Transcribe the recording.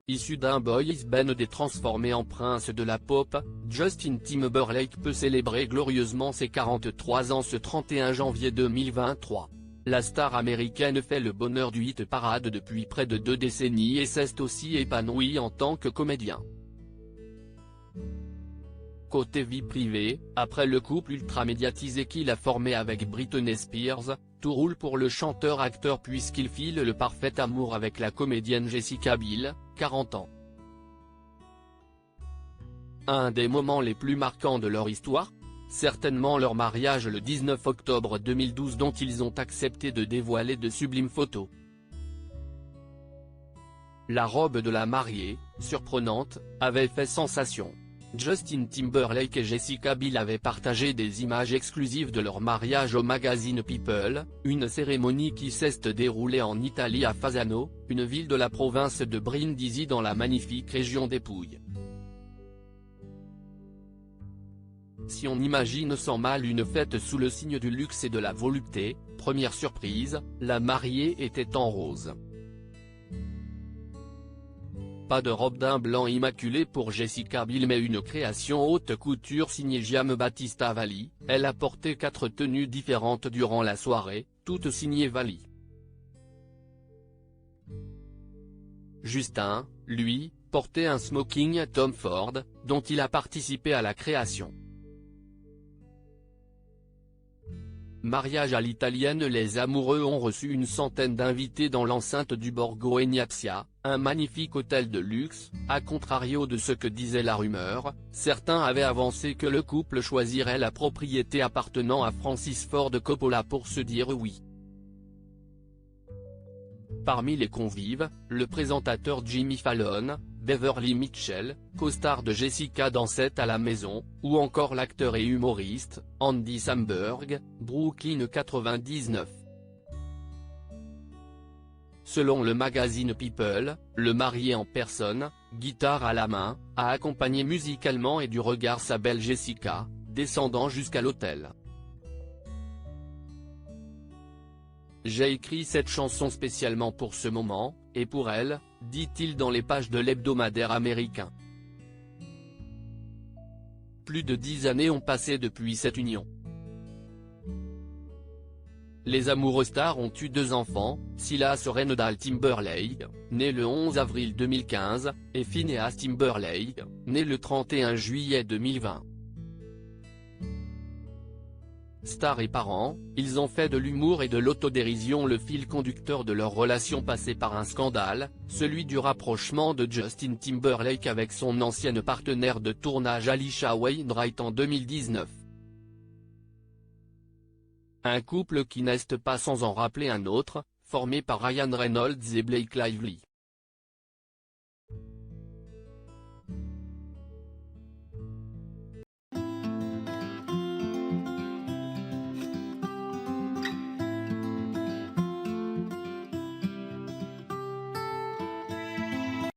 issu d'un boys band et transformé en prince de la pop, Justin Timberlake peut célébrer glorieusement ses 43 ans ce 31 janvier 2023. La star américaine fait le bonheur du hit parade depuis près de 2 décennies et s'est aussi épanoui en tant que comédien. Côté vie privée, après le couple ultra médiatisé qu'il a formé avec Britney Spears, tout roule pour le chanteur-acteur puisqu'il file le parfait amour avec la comédienne Jessica Biel, 40 ans. Un des moments les plus marquants de leur histoire ? Certainement leur mariage le 19 octobre 2012 dont ils ont accepté de dévoiler de sublimes photos. La robe de la mariée, surprenante, avait fait sensation. Justin Timberlake et Jessica Biel avaient partagé des images exclusives de leur mariage au magazine People, une cérémonie qui s'est déroulée en Italie à Fasano, une ville de la province de Brindisi dans la magnifique région des Pouilles. Si on imagine sans mal une fête sous le signe du luxe et de la volupté, première surprise, la mariée était en rose. Pas de robe d'un blanc immaculé pour Jessica Biel mais une création haute couture signée Giambattista Valli, elle a porté 4 tenues différentes durant la soirée, toutes signées Valli. Justin, lui, portait un smoking Tom Ford, dont il a participé à la création. Mariage à l'italienne. Les amoureux ont reçu une centaine d'invités dans l'enceinte du Borgo Egnazia, un magnifique hôtel de luxe. À contrario de ce que disait la rumeur, certains avaient avancé que le couple choisirait la propriété appartenant à Francis Ford Coppola pour se dire oui. Parmi les convives, le présentateur Jimmy Fallon, Beverly Mitchell, co-star de Jessica dansait à la maison, ou encore l'acteur et humoriste, Andy Samberg, Brooklyn 99. Selon le magazine People, le marié en personne, guitare à la main, a accompagné musicalement et du regard sa belle Jessica, descendant jusqu'à l'hôtel. J'ai écrit cette chanson spécialement pour ce moment, et pour elle, dit-il dans les pages de l'hebdomadaire américain. Plus de 10 années ont passé depuis cette union. Les amoureux stars ont eu 2 enfants, Silas Renodal Timberlake, né le 11 avril 2015, et Phineas Timberlake, né le 31 juillet 2020. Stars et parents, ils ont fait de l'humour et de l'autodérision le fil conducteur de leur relation passée par un scandale, celui du rapprochement de Justin Timberlake avec son ancienne partenaire de tournage Alisha Wainwright en 2019. Un couple qui n'est pas sans en rappeler un autre, formé par Ryan Reynolds et Blake Lively.